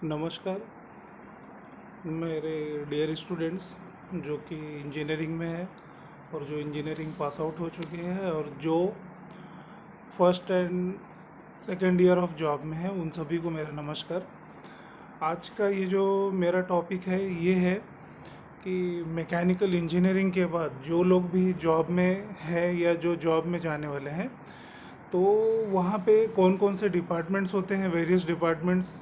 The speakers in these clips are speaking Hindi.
नमस्कार मेरे डियर स्टूडेंट्स जो कि इंजीनियरिंग में है और जो इंजीनियरिंग पास आउट हो चुके हैं और जो first and second year of job में है, उन सभी को मेरा नमस्कार। आज का ये जो मेरा टॉपिक है ये है कि मैकेनिकल इंजीनियरिंग के बाद जो लोग भी जॉब में है या जो जॉब में जाने वाले हैं, तो वहाँ पे कौन कौन से डिपार्टमेंट्स होते हैं, वेरियस डिपार्टमेंट्स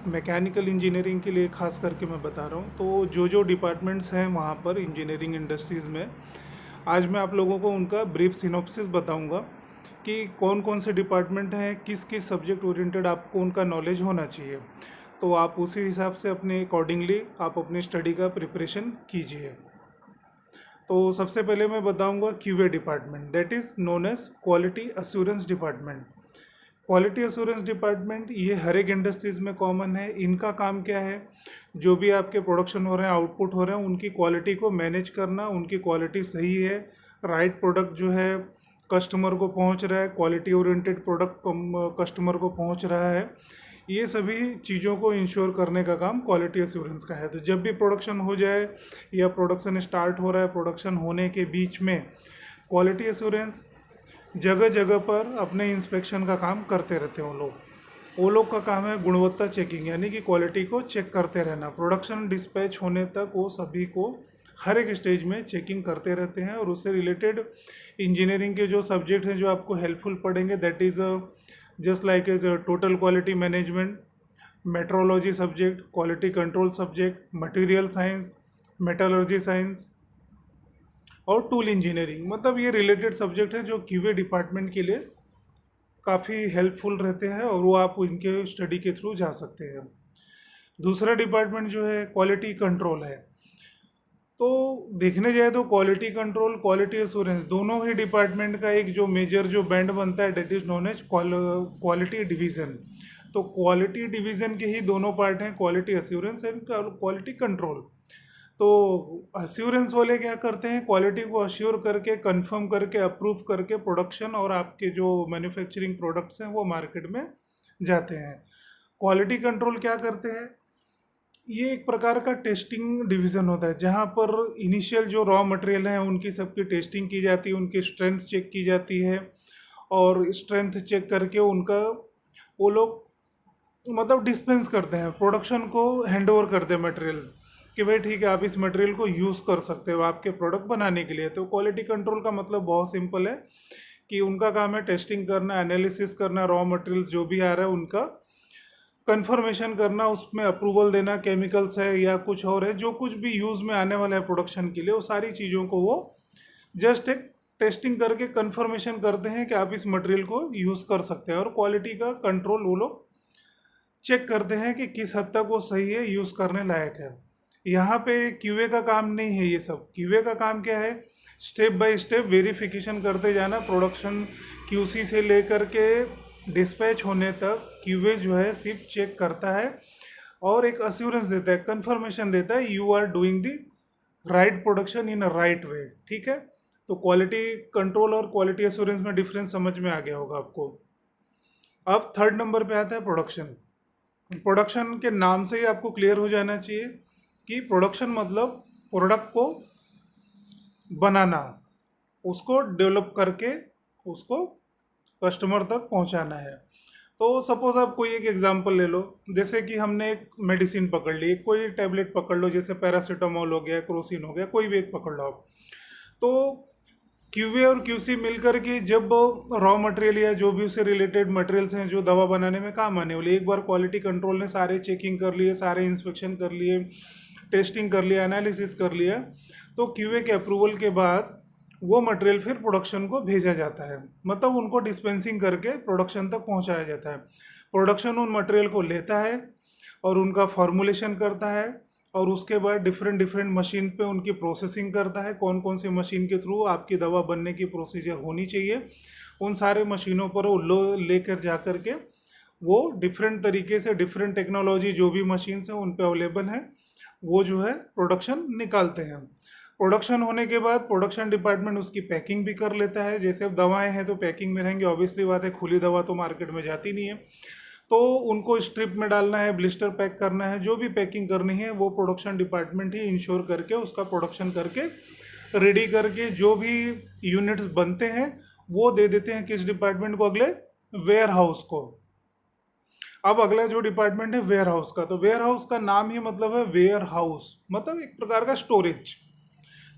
मैकेनिकल इंजीनियरिंग के लिए खास करके मैं बता रहा हूँ। तो जो जो डिपार्टमेंट्स हैं वहाँ पर इंजीनियरिंग इंडस्ट्रीज़ में, आज मैं आप लोगों को उनका ब्रीफ सिनॉप्सिस बताऊँगा कि कौन कौन से डिपार्टमेंट हैं, किस किस सब्जेक्ट ओरिएंटेड आपको उनका नॉलेज होना चाहिए। तो आप उसी हिसाब से अपने अकॉर्डिंगली आप अपनी स्टडी का प्रिपरेशन कीजिए। तो सबसे पहले मैं बताऊंगा QA department, that is known as quality assurance department. Quality assurance department ये हर एक इंडस्ट्रीज़ में कॉमन है। इनका काम क्या है, जो भी आपके प्रोडक्शन हो रहे हैं, आउटपुट हो रहे हैं, उनकी क्वालिटी को मैनेज करना, उनकी क्वालिटी सही है, राइट प्रोडक्ट जो है कस्टमर को पहुंच रहा है, क्वालिटी ओरिएंटेड प्रोडक्ट कस्टमर को पहुंच रहा है, ये सभी चीज़ों को इंश्योर करने का काम क्वालिटी एश्योरेंस का है। तो जब भी प्रोडक्शन हो जाए या प्रोडक्शन स्टार्ट हो रहा है, प्रोडक्शन होने के बीच में क्वालिटी एश्योरेंस जगह जगह पर अपने इंस्पेक्शन का काम करते रहते हैं। वो लोग का काम है गुणवत्ता चेकिंग, यानी कि क्वालिटी को चेक करते रहना। प्रोडक्शन डिस्पैच होने तक वो सभी को हर एक स्टेज में चेकिंग करते रहते हैं। और उससे रिलेटेड इंजीनियरिंग के जो सब्जेक्ट हैं जो आपको हेल्पफुल पड़ेंगे, that is just like as total quality management, metrology subject, quality control subject, material science, metallurgy science और टूल इंजीनियरिंग। मतलब ये रिलेटेड सब्जेक्ट है जो क्यूए डिपार्टमेंट के लिए काफ़ी हेल्पफुल रहते हैं और वो आप इनके स्टडी के थ्रू जा सकते हैं। दूसरा डिपार्टमेंट जो है क्वालिटी कंट्रोल है। तो देखने जाए तो क्वालिटी कंट्रोल, क्वालिटी एश्योरेंस, दोनों ही डिपार्टमेंट का एक जो मेजर जो बैंड बनता है, that is known as quality division. तो क्वालिटी डिवीज़न के ही दोनों पार्ट हैं, quality assurance and quality control. तो अश्योरेंस वाले क्या करते हैं, क्वालिटी को अश्योर करके, कंफर्म करके, अप्रूव करके प्रोडक्शन और आपके जो मैन्युफैक्चरिंग प्रोडक्ट्स हैं वो मार्केट में जाते हैं। क्वालिटी कंट्रोल क्या करते हैं, ये एक प्रकार का टेस्टिंग डिवीज़न होता है जहाँ पर इनिशियल जो रॉ मटेरियल हैं उनकी सबकी टेस्टिंग की जाती है, उनकी स्ट्रेंथ चेक की जाती है और स्ट्रेंथ चेक करके उनका वो लोग मतलब डिस्पेंस करते हैं, प्रोडक्शन को हैंड ओवर करते हैं मटेरियल कि भाई ठीक है आप इस मटेरियल को यूज़ कर सकते हो आपके प्रोडक्ट बनाने के लिए। तो क्वालिटी कंट्रोल का मतलब बहुत सिंपल है कि उनका काम है टेस्टिंग करना, एनालिसिस करना, रॉ मटेरियल्स जो भी आ रहा है उनका कंफर्मेशन करना, उसमें अप्रूवल देना, केमिकल्स है या कुछ और है, जो कुछ भी यूज़ में आने वाला है प्रोडक्शन के लिए, वो सारी चीज़ों को वो जस्ट एक टेस्टिंग करके कंफर्मेशन करते हैं कि आप इस मटेरियल को यूज़ कर सकते हैं। और क्वालिटी का कंट्रोल वो लोग चेक करते हैं कि किस हद तक वो सही है, यूज़ करने लायक है। यहाँ पे क्यूए का काम नहीं है ये सब। क्यूए का काम क्या है, स्टेप बाय स्टेप वेरिफिकेशन करते जाना, प्रोडक्शन क्यूसी से लेकर के डिस्पैच होने तक क्यूए जो है सिर्फ चेक करता है और एक अश्योरेंस देता है, कंफर्मेशन देता है, you are doing the right production in a right way. ठीक है, तो क्वालिटी कंट्रोल और क्वालिटी एश्योरेंस में डिफरेंस समझ में आ गया होगा आपको। अब थर्ड नंबर पे आता है प्रोडक्शन। प्रोडक्शन के नाम से ही आपको क्लियर हो जाना चाहिए कि प्रोडक्शन मतलब प्रोडक्ट को बनाना, उसको डेवलप करके उसको कस्टमर तक पहुंचाना है। तो सपोज आप कोई एक एग्जांपल ले लो, जैसे कि हमने एक मेडिसिन पकड़ ली, कोई टैबलेट पकड़ लो, जैसे पैरासीटामोल हो गया, क्रोसिन हो गया, कोई भी एक पकड़ लो आप। तो क्यूए और क्यूसी मिलकर के जब रॉ मटेरियल या जो भी उससे रिलेटेड मटेरियल्स हैं जो दवा बनाने में काम आने वाले, एक बार क्वालिटी कंट्रोल ने सारे चेकिंग कर लिए, सारे इंस्पेक्शन कर लिए, टेस्टिंग कर लिया, एनालिसिस कर लिया, तो क्यूए के अप्रूवल के बाद वो मटेरियल फिर प्रोडक्शन को भेजा जाता है, मतलब उनको डिस्पेंसिंग करके प्रोडक्शन तक पहुंचाया जाता है। प्रोडक्शन उन मटेरियल को लेता है और उनका फॉर्मुलेशन करता है और उसके बाद डिफरेंट डिफरेंट मशीन पे उनकी प्रोसेसिंग करता है। कौन कौन सी मशीन के थ्रू आपकी दवा बनने की प्रोसीजर होनी चाहिए, उन सारे मशीनों पर वो लेकर जा कर के वो डिफरेंट तरीके से, डिफरेंट टेक्नोलॉजी जो भी मशीन्स हैं उन पे अवेलेबल है, वो जो है प्रोडक्शन निकालते हैं। प्रोडक्शन होने के बाद प्रोडक्शन डिपार्टमेंट उसकी पैकिंग भी कर लेता है। जैसे अब दवाएं हैं तो पैकिंग में रहेंगे, ऑब्वियसली बात है, खुली दवा तो मार्केट में जाती नहीं है। तो उनको स्ट्रिप में डालना है, ब्लिस्टर पैक करना है, जो भी पैकिंग करनी है वो प्रोडक्शन डिपार्टमेंट ही इंश्योर करके उसका प्रोडक्शन करके रेडी करके जो भी यूनिट्स बनते हैं वो दे देते हैं किस डिपार्टमेंट को, अगले वेयर हाउस को। अब अगला जो डिपार्टमेंट है वेयर हाउस का, तो वेयर हाउस का नाम ही मतलब है वेयर हाउस, मतलब एक प्रकार का स्टोरेज।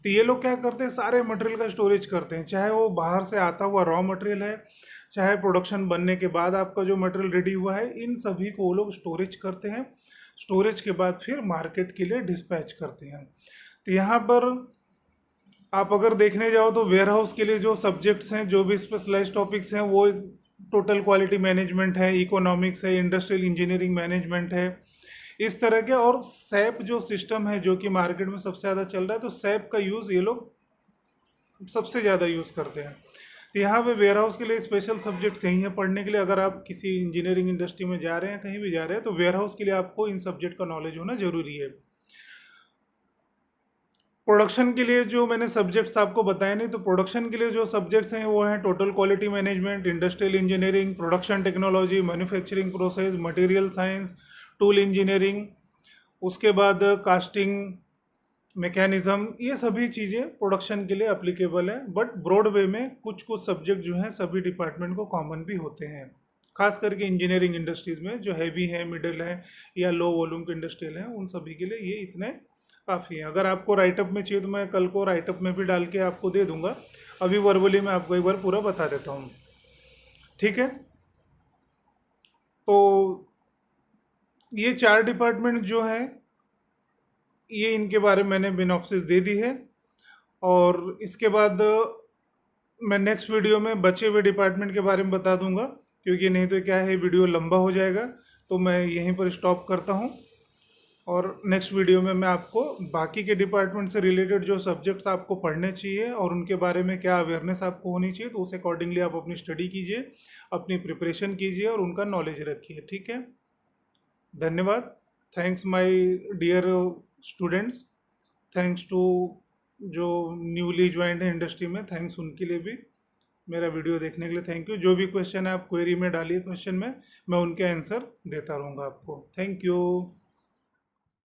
तो ये लोग क्या करते हैं, सारे मटेरियल का स्टोरेज करते हैं, चाहे वो बाहर से आता हुआ रॉ मटेरियल है, चाहे प्रोडक्शन बनने के बाद आपका जो मटेरियल रेडी हुआ है, इन सभी को वो लोग स्टोरेज करते हैं। स्टोरेज के बाद फिर मार्केट के लिए डिस्पैच करते हैं। तो यहाँ पर आप अगर देखने जाओ तो वेयर हाउस के लिए जो सब्जेक्ट्स हैं, जो भी स्पेशलाइज टॉपिक्स हैं, वो टोटल क्वालिटी मैनेजमेंट है, इकोनॉमिक्स है, इंडस्ट्रियल इंजीनियरिंग मैनेजमेंट है, इस तरह के। और सैप जो सिस्टम है जो कि मार्केट में सबसे ज़्यादा चल रहा है, तो सैप का यूज़ ये लोग सबसे ज़्यादा यूज़ करते हैं। तो यहाँ पे वेयर हाउस के लिए स्पेशल सब्जेक्ट्स यही हैं पढ़ने के लिए। अगर आप किसी इंजीनियरिंग इंडस्ट्री में जा रहे हैं, कहीं भी जा रहे हैं, तो वेयर हाउस के लिए आपको इन सब्जेक्ट का नॉलेज होना जरूरी है। प्रोडक्शन के लिए जो मैंने सब्जेक्ट्स आपको बताए नहीं, तो प्रोडक्शन के लिए जो सब्जेक्ट्स हैं वो हैं total quality management, industrial engineering, production technology, manufacturing process, material science, tool engineering, उसके बाद कास्टिंग मैकेनिज्म, ये सभी चीज़ें प्रोडक्शन के लिए अप्लीकेबल है। बट ब्रॉड वे में कुछ कुछ सब्जेक्ट जो हैं सभी डिपार्टमेंट को कॉमन भी होते हैं, खास करके इंजीनियरिंग इंडस्ट्रीज़ में जो हैवी है, मिडिल है या लो वॉल्यूम के इंडस्ट्रियल हैं, उन सभी के लिए ये इतने काफ़ी है। अगर आपको राइटअप में चाहिए तो मैं कल को राइटअप में भी डाल के आपको दे दूंगा, अभी वर्बली मैं आपको एक बार पूरा बता देता हूँ, ठीक है। तो ये 4 डिपार्टमेंट जो हैं, ये इनके बारे में मैंने बिनॉप्सिस दे दी है। और इसके बाद मैं नेक्स्ट वीडियो में बचे हुए डिपार्टमेंट के बारे में बता दूंगा, क्योंकि नहीं तो क्या है वीडियो लंबा हो जाएगा। तो मैं यहीं पर स्टॉप करता हूँ, और नेक्स्ट वीडियो में मैं आपको बाकी के डिपार्टमेंट से रिलेटेड जो सब्जेक्ट्स आपको पढ़ने चाहिए और उनके बारे में क्या अवेयरनेस आपको होनी चाहिए, तो उस अकॉर्डिंगली आप अपनी स्टडी कीजिए, अपनी प्रिपरेशन कीजिए और उनका नॉलेज रखिए, ठीक है। धन्यवाद। Thanks my dear students, thanks to जो न्यूली ज्वाइंड है इंडस्ट्री में, थैंक्स उनके लिए भी। मेरा वीडियो देखने के लिए थैंक यू। जो भी क्वेश्चन है आप क्वेरी में डालिए, क्वेश्चन में मैं उनके आंसर देता रहूँगा आपको। Thank you.